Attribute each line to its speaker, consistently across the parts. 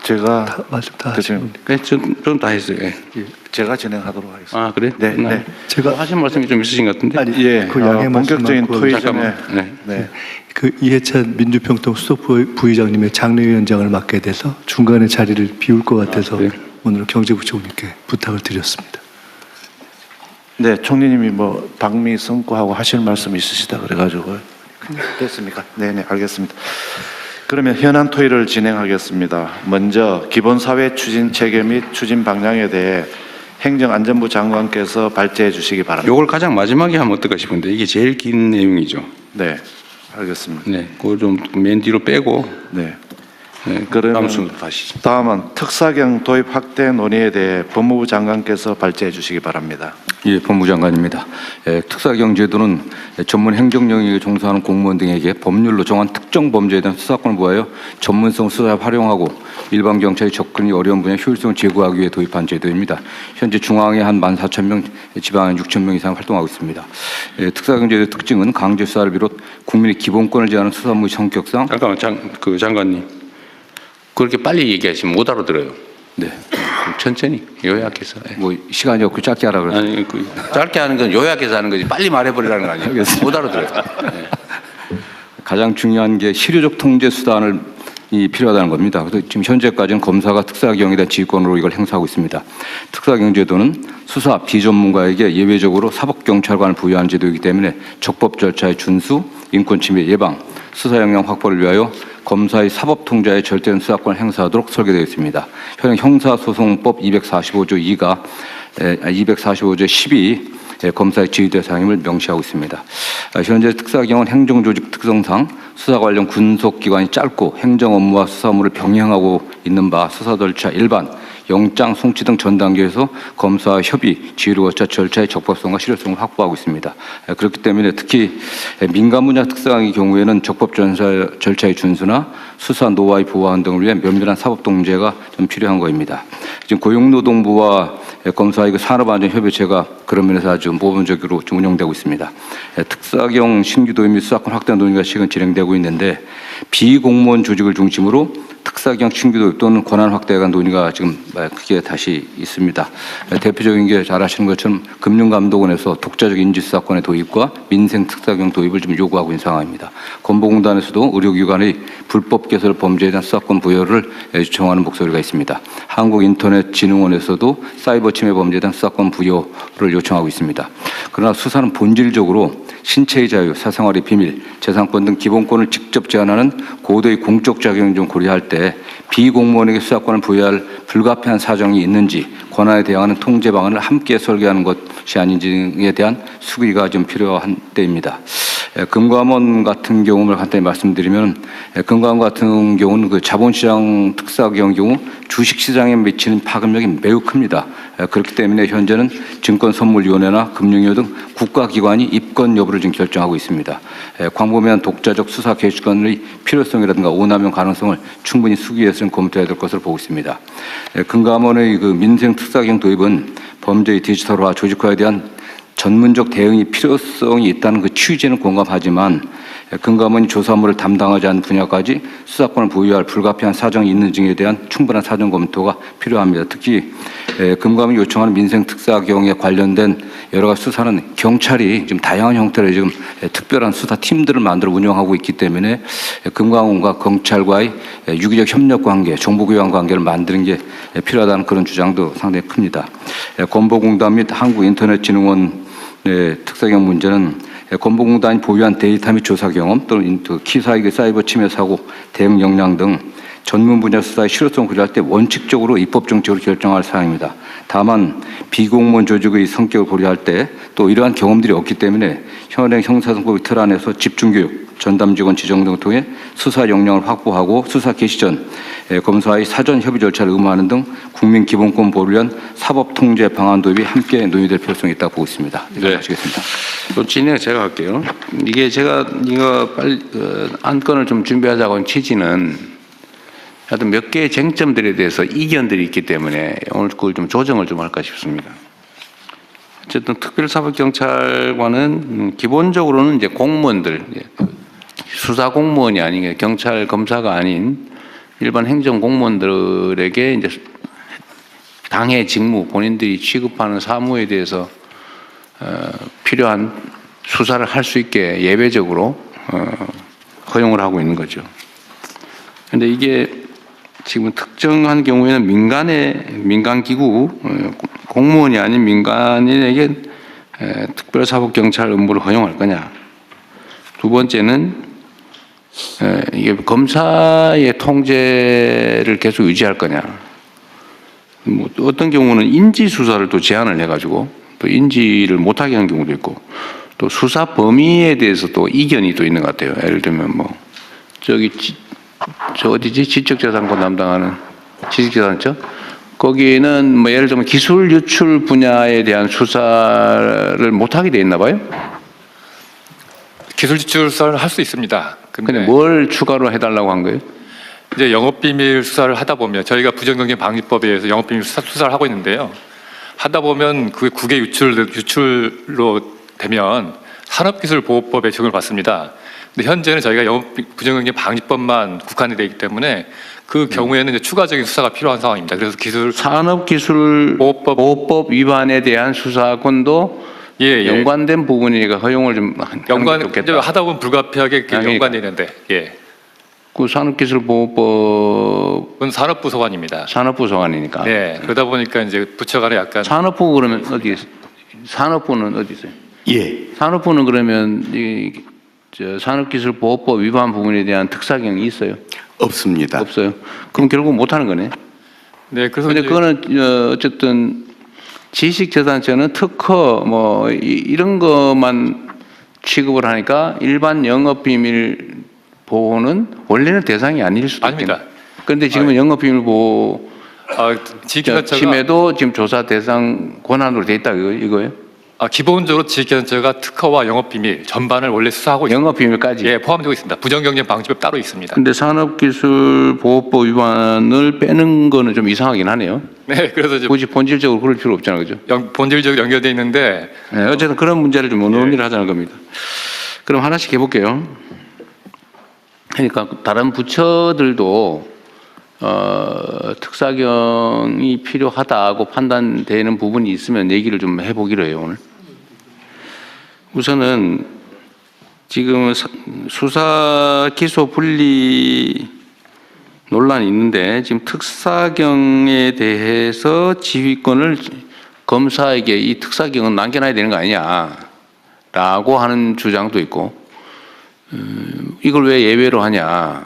Speaker 1: 제가
Speaker 2: 말씀 다 하시면
Speaker 3: 좀 다 했어요. 예.
Speaker 1: 제가 진행하도록 하겠습니다.
Speaker 3: 아 그래?
Speaker 1: 네, 네.
Speaker 2: 제가
Speaker 3: 하신 말씀이 좀 있으신 것 같은데.
Speaker 2: 아니
Speaker 1: 예,
Speaker 2: 그 양해
Speaker 1: 본격적인
Speaker 2: 말씀만
Speaker 1: 토의
Speaker 3: 잠깐만.
Speaker 1: 전에
Speaker 3: 네.
Speaker 1: 네.
Speaker 2: 그 이해찬 민주평통 수석 부의장님의 장례위원장을 맡게 돼서 중간에 자리를 비울 것 같아서
Speaker 3: 그래요?
Speaker 2: 오늘 경제부총리께 부탁을 드렸습니다.
Speaker 1: 네, 총리님이 뭐 방미 선고하고 하실 말씀 있으시다 그래가지고 됐습니까? 네, 네, 알겠습니다. 그러면 현안 토의를 진행하겠습니다. 먼저 기본사회 추진 체계 및 추진 방향에 대해 행정안전부 장관께서 발제해 주시기 바랍니다.
Speaker 3: 요걸 가장 마지막에 하면 어떨까 싶은데 이게 제일 긴 내용이죠.
Speaker 1: 네, 알겠습니다.
Speaker 3: 네, 그걸 좀 맨 뒤로 빼고.
Speaker 1: 네.
Speaker 3: 네,
Speaker 1: 그러면
Speaker 3: 다음 순으로 가시죠.
Speaker 1: 다음은 특사경 도입 확대 논의에 대해 법무부 장관께서 발제해 주시기 바랍니다.
Speaker 4: 예, 법무부 장관입니다. 특사경 제도는 전문 행정 영역에 종사하는 공무원 등에게 법률로 정한 특정 범죄에 대한 수사권을 부여하여 전문성 수사에 활용하고 일반 경찰이 접근이 어려운 분야 효율성을 제고하기 위해 도입한 제도입니다. 현재 중앙에 한 14,000명, 지방에 6,000명 이상 활동하고 있습니다. 특사경 제도의 특징은 강제 수사를 비롯 국민의 기본권을 제한하는 수사무의 성격상.
Speaker 3: 잠깐만, 장관님. 그렇게 빨리 얘기하시면 못 알아들어요.
Speaker 4: 네.
Speaker 3: 천천히 요약해서.
Speaker 4: 뭐 시간이 없고 짧게 하라 그래서.
Speaker 3: 아니 짧게 하는 건 요약해서 하는 거지 빨리 말해버리라는 거 아니에요? 못 알아들어요. 네.
Speaker 4: 가장 중요한 게 실효적 통제 수단을 필요하다는 겁니다. 그래서 지금 현재까지는 검사가 특사경에 대한 지휘권으로 이걸 행사하고 있습니다. 특사경 제도는 수사 비전문가에게 예외적으로 사법경찰관을 부여하는 제도이기 때문에 적법 절차의 준수, 인권침해 예방, 수사 역량 확보를 위하여 검사의 사법 통제에 절대적인 수사권을 행사하도록 설계되어 있습니다. 현행 형사소송법 245조 2가 245조 10이 검사의 지휘 대상임을 명시하고 있습니다. 현재 특사경은 행정조직 특성상 수사 관련 군속기관이 짧고 행정 업무와 수사무를 병행하고 있는 바 수사 절차 일반, 영장, 송치 등 전 단계에서 검사와 협의, 지휘를 거쳐 절차의 적법성과 실효성을 확보하고 있습니다. 그렇기 때문에 특히 민간 분야 특사경의 경우에는 적법 절차의 준수나 수사 노하우의 보완 등을 위해 면밀한 사법 통제가 좀 필요한 것입니다. 지금 고용노동부와 검사의 산업안전협의체가 그런 면에서 아주 모범적으로 좀 운영되고 있습니다. 특사경 신규 도입 및 수사권 확대 논의가 지금 진행되고 있는데 비공무원 조직을 중심으로 특사경 신규 도입 또는 권한 확대에 관한 논의가 지금 크게 다시 있습니다. 대표적인 게 잘 아시는 것처럼 금융감독원에서 독자적 인지수사권의 도입과 민생 특사경 도입을 좀 요구하고 있는 상황입니다. 건보공단에서도 의료기관의 불법 개설 범죄에 대한 수사권 부여를 요청하는 목소리가 있습니다. 한국인터넷진흥원에서도 사이버 침해 범죄에 대한 수사권 부여를 요청하고 있습니다. 그러나 수사는 본질적으로 신체의 자유, 사생활의 비밀, 재산권 등 기본권을 직접 제한하는 고도의 공적 작용을 좀 고려할 때 비공무원에게 수사권을 부여할 불가피한 사정이 있는지 권한에 대응하는 통제 방안을 함께 설계하는 것이 아닌지에 대한 수기가 좀 필요한 때입니다. 금감원 같은 경우를 간단히 말씀드리면 금감원 같은 경우는 그 자본시장 특사경 경우 주식시장에 미치는 파급력이 매우 큽니다. 그렇기 때문에 현재는 증권선물위원회나 금융위원 등 국가기관이 입건 여부를 지금 결정하고 있습니다. 광범위한 독자적 수사 개시권의 필요성이라든가 오남용 가능성을 충분히 수기해서는 검토해야 될 것으로 보고 있습니다. 금감원의 그 민생 특사경 도입은 범죄의 디지털화, 조직화에 대한 전문적 대응이 필요성이 있다는 그 취지는 공감하지만 금감원이 조사물을 담당하지 않는 분야까지 수사권을 부여할 불가피한 사정이 있는 등에 대한 충분한 사정 검토가 필요합니다. 특히 금감원이 요청하는 민생 특사경에 관련된 여러 가지 수사는 경찰이 지금 다양한 형태로 지금 특별한 수사 팀들을 만들어 운영하고 있기 때문에 금감원과 경찰과의 유기적 협력 관계, 정보교환 관계를 만드는 게 필요하다는 그런 주장도 상당히 큽니다. 건보공단 및 한국인터넷진흥원 특사경 문제는 건보공단이 보유한 데이터 및 조사 경험 또는 키사익의 사이버 침해 사고 대응 역량 등 전문 분야 수사의 실효성을 고려할 때 원칙적으로 입법 정책으로 결정할 사항입니다. 다만 비공무원 조직의 성격을 고려할 때 또 이러한 경험들이 없기 때문에 현행 형사소송법의 틀 안에서 집중교육, 전담직원 지정 등을 통해 수사 역량을 확보하고 수사 개시 전 검사의 사전 협의 절차를 의무화하는 등 국민 기본권 보호를 위한 사법 통제 방안 도입이 함께 논의될 필요성이 있다고 보고 있습니다.
Speaker 3: 네.
Speaker 4: 마치겠습니다.
Speaker 3: 또 진행 제가 할게요. 이게 제가 이거 빨리 안건을 좀 준비하자고 한 취지는 하여튼 몇 개의 쟁점들에 대해서 이견들이 있기 때문에 오늘 그걸 좀 조정을 좀 할까 싶습니다. 어쨌든 특별사법경찰관은 기본적으로는 이제 공무원들, 수사 공무원이 아닌 경찰 검사가 아닌 일반 행정 공무원들에게 이제 당의 직무, 본인들이 취급하는 사무에 대해서 필요한 수사를 할 수 있게 예외적으로 허용을 하고 있는 거죠. 그런데 이게 지금 특정한 경우에는 민간기구, 공무원이 아닌 민간인에게 특별사법경찰 업무를 허용할 거냐. 두 번째는 이게 검사의 통제를 계속 유지할 거냐. 뭐 어떤 경우는 인지 수사를 또 제한을 해가지고 또 인지를 못하게 하는 경우도 있고 또 수사 범위에 대해서 또 이견이 또 있는 것 같아요. 예를 들면 뭐 저 어디지 지적재산권 담당하는 지식재산처 거기는 뭐 예를 들면 기술 유출 분야에 대한 수사를 못하게 돼 있나 봐요.
Speaker 5: 기술 유출 수사를 할 수 있습니다.
Speaker 3: 근데 뭘 추가로 해달라고 한 거예요?
Speaker 5: 이제 영업비밀 수사를 하다 보면 저희가 부정경쟁 방지법에 의해서 영업비밀 수사를 하고 있는데요. 하다 보면 그 국외 유출로 되면 산업기술보호법에 적용을 받습니다. 근데 현재는 저희가 부정경쟁 방지법만 국한이 되어 있기 때문에 그 경우에는 이제 추가적인 수사가 필요한 상황입니다. 그래서
Speaker 3: 산업기술보호법 위반에 대한 수사권도 연관된 부분이니까 허용을 좀 하는 게 좋겠다.
Speaker 5: 하다 보면 불가피하게 연관되는데
Speaker 3: 그 산업기술보호법은
Speaker 5: 산업부 소관입니다.
Speaker 3: 산업부 소관이니까.
Speaker 5: 네, 그러다 보니까 이제 부처 간에 약간
Speaker 3: 산업부 그러면 어디 산업부는 어디 있어요?
Speaker 2: 예.
Speaker 3: 산업부는 그러면 산업기술보호법 위반 부분에 대한 특사경이 있어요?
Speaker 6: 없습니다.
Speaker 3: 없어요. 그럼 결국 못 하는 거네.
Speaker 5: 네, 그래서
Speaker 3: 근데 그거는 어쨌든 지식재산처는 특허 뭐 이런 것만 취급을 하니까 일반 영업비밀 보호는 원래는 대상이 아닐 수도
Speaker 5: 아닙니다.
Speaker 3: 있겠네. 그런데 지금은 영업비밀 보호 침해도 지금 조사 대상 권한으로 돼 있다 이거예요?
Speaker 5: 기본적으로 지식재산처가 특허와 영업비밀 전반을 원래 수사하고 있습니다.
Speaker 3: 영업비밀까지?
Speaker 5: 예, 포함되고 있습니다. 부정경쟁 방지법 따로 있습니다.
Speaker 3: 근데 산업기술보호법 위반을 빼는 거는 좀 이상하긴 하네요.
Speaker 5: 네, 그래서 이제
Speaker 3: 굳이 본질적으로 그럴 필요 없잖아요, 그죠?
Speaker 5: 본질적으로 연결되어 있는데
Speaker 3: 네, 어쨌든 그런 문제를 좀 논의를 하자는 겁니다. 그럼 하나씩 해볼게요. 그러니까 다른 부처들도 특사경이 필요하다고 판단되는 부분이 있으면 얘기를 좀 해보기로 해요, 오늘. 우선은 지금 수사 기소 분리 논란이 있는데 지금 특사경에 대해서 지휘권을 검사에게 이 특사경은 남겨놔야 되는 거 아니냐라고 하는 주장도 있고 이걸 왜 예외로 하냐.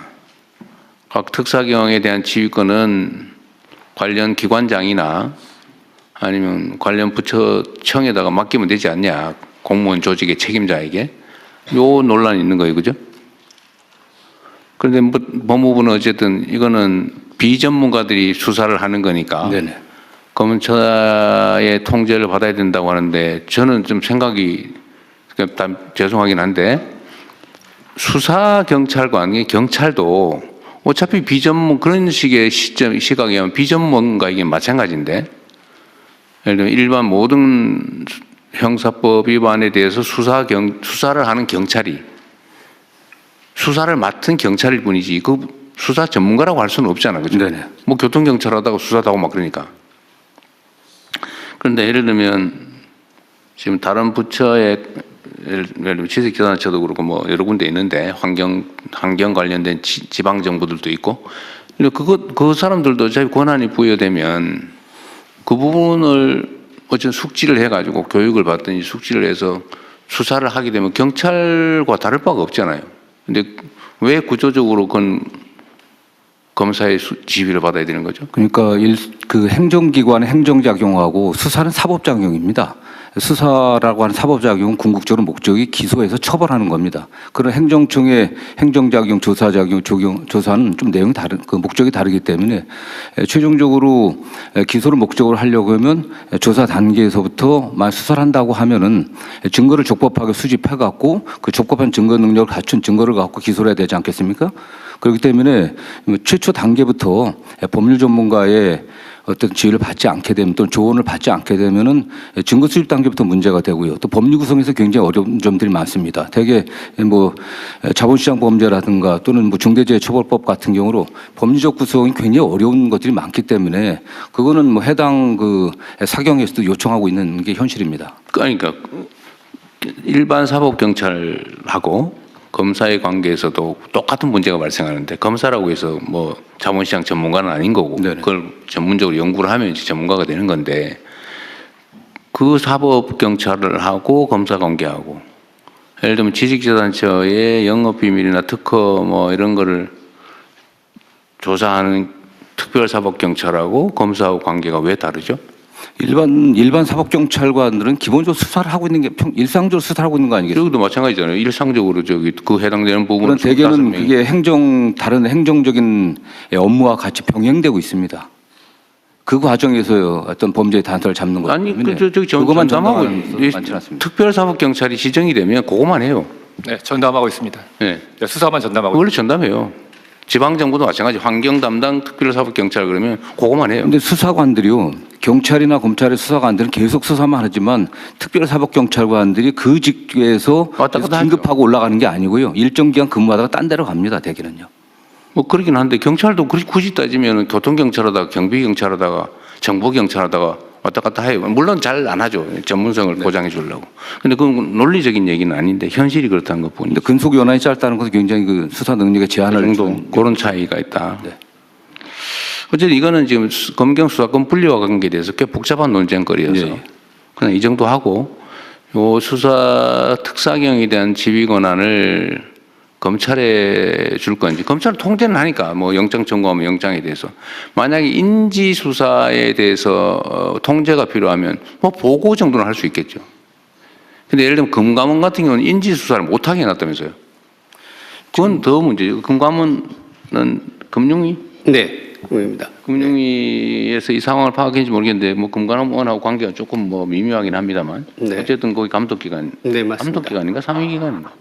Speaker 3: 각 특사경에 대한 지휘권은 관련 기관장이나 아니면 관련 부처청에다가 맡기면 되지 않냐. 공무원 조직의 책임자에게. 요 논란이 있는 거예요. 그죠? 그런데 법무부는 어쨌든 이거는 비전문가들이 수사를 하는 거니까
Speaker 4: 네네.
Speaker 3: 검찰의 통제를 받아야 된다고 하는데 저는 좀 생각이 죄송하긴 한데 수사경찰관, 경찰도 어차피 그런 식의 시각이면 비전문가에게 마찬가지인데 예를 들면 일반 모든 형사법 위반에 대해서 수사를 하는 경찰이 수사를 맡은 경찰일 뿐이지 그 수사 전문가라고 할 수는 없잖아. 그죠?
Speaker 4: 네네.
Speaker 3: 뭐 교통경찰 하다가 수사도 하고 막 그러니까. 그런데 예를 들면 지금 다른 부처의 예를 들면 지식재산처도 그렇고 뭐 여러 군데 있는데 환경 관련된 지방 정부들도 있고 그 사람들도 어차피 권한이 부여되면 그 부분을 어쨌든 숙지를 해가지고 교육을 받든지 숙지를 해서 수사를 하게 되면 경찰과 다를 바가 없잖아요. 근데 왜 구조적으로 그건 검사의 지휘를 받아야 되는 거죠?
Speaker 4: 그러니까 그 행정기관의 행정작용하고 수사는 사법작용입니다. 수사라고 하는 사법작용은 궁극적으로 목적이 기소해서 처벌하는 겁니다. 그런 행정청의 행정작용, 조사작용, 조사는 좀 내용이 그 목적이 다르기 때문에 최종적으로 기소를 목적으로 하려고 하면 조사 단계에서부터 수사를 한다고 하면은 증거를 적법하게 수집해갖고 그 적법한 증거 능력을 갖춘 증거를 갖고 기소를 해야 되지 않겠습니까? 그렇기 때문에 최초 단계부터 법률 전문가의 어떤 지휘를 받지 않게 되면 또는 조언을 받지 않게 되면은 증거 수집 단계부터 문제가 되고요. 또 법률 구성에서 굉장히 어려운 점들이 많습니다. 대개 뭐 자본시장 범죄라든가 또는 뭐 중대재해처벌법 같은 경우로 법률적 구성이 굉장히 어려운 것들이 많기 때문에 그거는 뭐 해당 그 사경에서도 요청하고 있는 게 현실입니다.
Speaker 3: 그러니까 일반 사법 경찰하고 검사의 관계에서도 똑같은 문제가 발생하는데 검사라고 해서 뭐 자본시장 전문가는 아닌 거고
Speaker 4: 네네.
Speaker 3: 그걸 전문적으로 연구를 하면 이제 전문가가 되는 건데 그 사법 경찰을 하고 검사 관계하고 예를 들면 지식재산처의 영업비밀이나 특허 뭐 이런 거를 조사하는 특별사법경찰하고 검사하고 관계가 왜 다르죠?
Speaker 4: 일반 사법경찰관들은 기본적으로 수사를 하고 있는 게 일상적으로 수사를 하고 있는 거 아니겠어요?
Speaker 3: 여기도 마찬가지잖아요. 일상적으로 저기 그 해당되는 부분을
Speaker 4: 그런 대개는 그게 다른 행정적인 업무와 같이 병행되고 있습니다. 그 과정에서 어떤 범죄의 단서를 잡는 거죠.
Speaker 3: 아니 저기
Speaker 4: 그것만
Speaker 3: 전담하고
Speaker 4: 전담하는 많지 않습니다.
Speaker 3: 특별사법경찰이 지정이 되면 그거만 해요.
Speaker 5: 네, 전담하고 있습니다.
Speaker 3: 네.
Speaker 5: 네, 수사만 전담하고
Speaker 3: 원래 전담해요. 지방정부도 마찬가지. 환경 담당 특별사법경찰 그러면 그거만 해요.
Speaker 4: 그런데 수사관들이요, 경찰이나 검찰의 수사관들은 계속 수사만 하지만 특별사법경찰관들이 그 직위에서
Speaker 3: 왔다
Speaker 4: 계속
Speaker 3: 갔다
Speaker 4: 긴급하고 올라가는 게 아니고요. 일정 기간 근무하다가 딴 데로 갑니다. 대개는요.
Speaker 3: 뭐 그러긴 한데 경찰도 굳이 따지면 교통경찰하다가 경비경찰하다가 정보경찰하다가 왔다 갔다 해요. 물론 잘 안 하죠. 전문성을 보장해 주려고. 근데 그건 논리적인 얘기는 아닌데 현실이 그렇다는 것 뿐이죠.
Speaker 4: 근데 근속 연한이 짧다는 것은 굉장히 그 수사 능력에 제한을
Speaker 3: 정도
Speaker 4: 주는
Speaker 3: 그런 차이가 있다.
Speaker 4: 네.
Speaker 3: 어쨌든 이거는 지금 검경 수사권 분리와 관계에 대해서 꽤 복잡한 논쟁거리여서
Speaker 4: 네.
Speaker 3: 그냥 이 정도 하고 요 수사 특사경에 대한 지휘 권한을 검찰에 줄 건지 검찰은 통제는 하니까 뭐 영장 청구하면 영장에 대해서 만약에 인지 수사에 대해서 통제가 필요하면 뭐 보고 정도는 할 수 있겠죠. 근데 예를 들면 금감원 같은 경우는 인지 수사를 못하게 해놨다면서요. 그건 더 문제죠. 금감원은 금융위?
Speaker 6: 네, 의입니다.
Speaker 3: 금융위에서 이 상황을 파악했는지 모르겠는데 뭐 금감원하고 관계가 조금 뭐 미묘하긴 합니다만
Speaker 6: 네.
Speaker 3: 어쨌든 거기 감독기관
Speaker 6: 네, 맞습니다.
Speaker 3: 감독기관인가 상위기관인가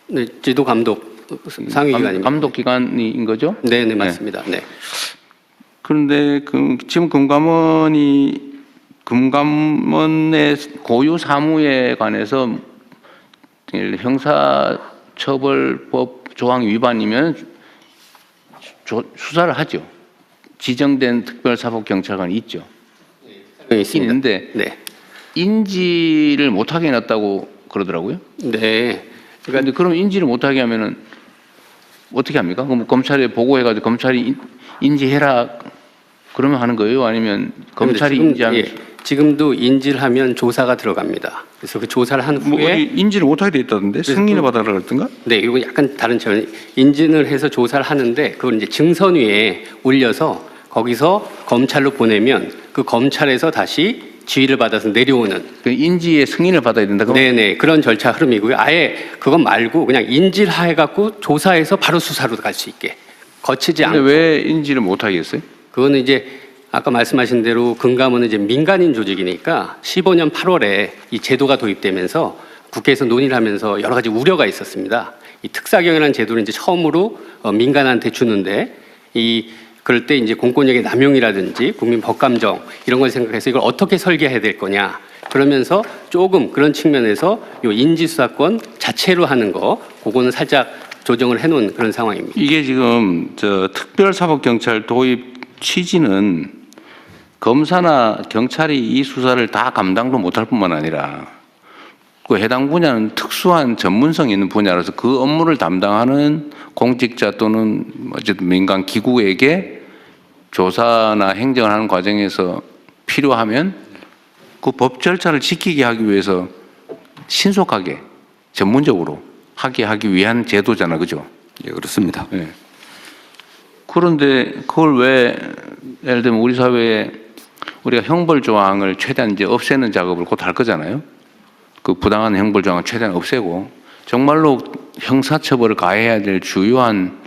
Speaker 6: 네, 지도 감독 상위기관입니다.
Speaker 3: 감독기관인 거죠?
Speaker 6: 네, 네, 맞습니다. 네.
Speaker 3: 그런데 지금 금감원의 고유 사무에 관해서 형사처벌법 조항 위반이면 수사를 하죠. 지정된 특별사법경찰관이 있죠.
Speaker 6: 네, 있습니다.
Speaker 3: 있는데
Speaker 6: 네.
Speaker 3: 인지를 못하게 해놨다고 그러더라고요.
Speaker 6: 네.
Speaker 3: 그런데 그럼 인지를 못하게 하면은 어떻게 합니까? 그럼 검찰에 보고해가지고 검찰이 인지해라 그러면 하는 거예요? 아니면 검찰이
Speaker 6: 지금,
Speaker 3: 인지하면
Speaker 6: 예, 지금도 인지를 하면 조사가 들어갑니다. 그래서 그 조사를 한
Speaker 3: 뭐
Speaker 6: 후에
Speaker 3: 어디 인지를 못하게 돼 있다던데 승인을 받아라 그랬던가?
Speaker 6: 네, 이거 약간 다른 차원. 인증을 해서 조사를 하는데 그걸 이제 증선위에 올려서 거기서 검찰로 보내면 그 검찰에서 다시 지휘를 받아서 내려오는.
Speaker 3: 그 인지의 승인을 받아야 된다고?
Speaker 6: 네네, 그런 절차 흐름이고요. 아예 그건 말고 그냥 인지를 해갖고 조사해서 바로 수사로 갈 수 있게 거치지
Speaker 3: 근데
Speaker 6: 않고.
Speaker 3: 왜 인지를 못하게 했어요?
Speaker 6: 그거는 이제 아까 말씀하신 대로 금감원은 이제 민간인 조직이니까 15년 8월에 이 제도가 도입되면서 국회에서 논의를 하면서 여러 가지 우려가 있었습니다. 이 특사경이라는 제도를 이제 처음으로 민간한테 주는데 그럴 때 이제 공권력의 남용이라든지 국민 법감정 이런 걸 생각해서 이걸 어떻게 설계해야 될 거냐. 그러면서 조금 그런 측면에서 요 인지수사권 자체로 하는 거 그거는 살짝 조정을 해놓은 그런 상황입니다.
Speaker 3: 이게 지금 특별사법경찰 도입 취지는 검사나 경찰이 이 수사를 다 감당도 못할 뿐만 아니라 그 해당 분야는 특수한 전문성이 있는 분야라서 그 업무를 담당하는 공직자 또는 어쨌든 민간 기구에게 조사나 행정을 하는 과정에서 필요하면 그 법 절차를 지키게 하기 위해서 신속하게 전문적으로 하기 위한 제도잖아, 그죠?
Speaker 4: 예, 그렇습니다.
Speaker 3: 네. 그런데 그걸 왜 예를 들면 우리 사회에 우리가 형벌 조항을 최대한 이제 없애는 작업을 곧 할 거잖아요. 그 부당한 형벌 조항을 최대한 없애고 정말로 형사처벌을 가해야 될 주요한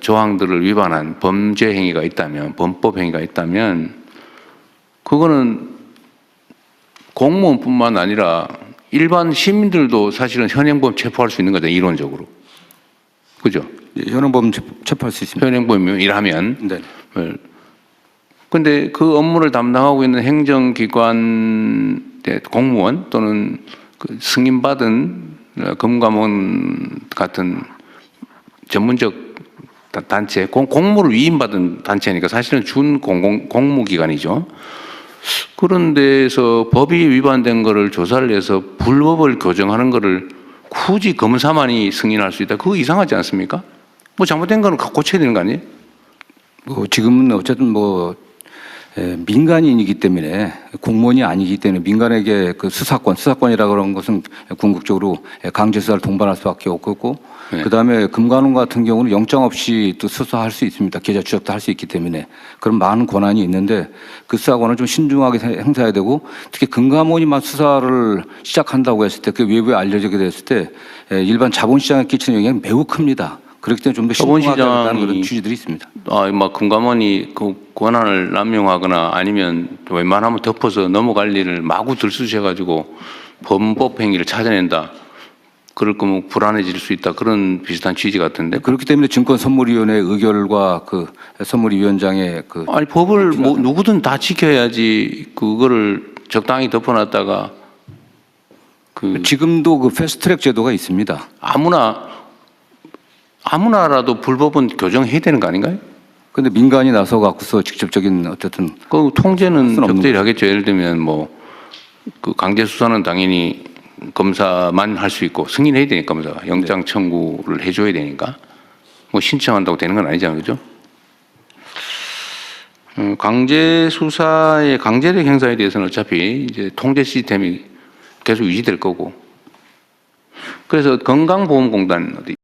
Speaker 3: 조항들을 위반한 범죄 행위가 있다면, 범법 행위가 있다면 그거는 공무원뿐만 아니라 일반 시민들도 사실은 현행범 체포할 수 있는 거잖아요, 이론적으로. 그죠?
Speaker 4: 현행범 체포할 수 있습니다.
Speaker 3: 현행범이면 일하면.
Speaker 4: 네.
Speaker 3: 근데 그 업무를 담당하고 있는 행정기관 공무원 또는 그 승인받은 금감원 같은 전문적 단체, 공무를 위임받은 단체니까 사실은 준 공무기관이죠. 그런 데서 법이 위반된 거를 조사를 해서 불법을 교정하는 거를 굳이 검사만이 승인할 수 있다. 그거 이상하지 않습니까? 뭐 잘못된 거는 고쳐야 되는 거 아니에요?
Speaker 4: 뭐 지금은 어쨌든 민간인이기 때문에 공무원이 아니기 때문에 민간에게 그 수사권이라 그런 것은 궁극적으로 강제 수사를 동반할 수밖에 없고
Speaker 3: 네.
Speaker 4: 그다음에 금감원 같은 경우는 영장 없이 또 수사할 수 있습니다. 계좌 추적도 할 수 있기 때문에 그런 많은 권한이 있는데 그 수사권을 좀 신중하게 행사해야 되고 특히 금감원이만 수사를 시작한다고 했을 때 그 외부에 알려지게 됐을 때 일반 자본시장에 끼치는 영향이 매우 큽니다. 그렇기 때문에 좀 더 신중하게 하는 그런 취지들이 있습니다.
Speaker 3: 막 금감원이 그 권한을 남용하거나 아니면 웬만하면 덮어서 넘어갈 일을 마구 들쑤셔가지고 범법 행위를 찾아낸다. 그럴 거면 불안해질 수 있다. 그런 비슷한 취지 같은데.
Speaker 4: 그렇기 때문에 증권선물위원회 의결과 그 선물위원장의 그
Speaker 3: 아니 법을 뭐 누구든 다 지켜야지 그거를 적당히 덮어놨다가 그
Speaker 4: 지금도 그 패스트트랙 제도가 있습니다.
Speaker 3: 아무나라도 불법은 교정해야 되는 거 아닌가요?
Speaker 4: 근데 민간이 나서 갖고서 직접적인 어쨌든
Speaker 3: 그 통제는
Speaker 4: 수는 없는
Speaker 3: 적절히 하겠죠. 예를 들면 뭐 그 강제 수사는 당연히 검사만 할 수 있고 승인해야 되니까 검사가 영장 청구를 해줘야 되니까 뭐 신청한다고 되는 건 아니잖아요, 그죠? 강제 수사의 강제력 행사에 대해서는 어차피 이제 통제 시스템이 계속 유지될 거고. 그래서 건강보험공단 어디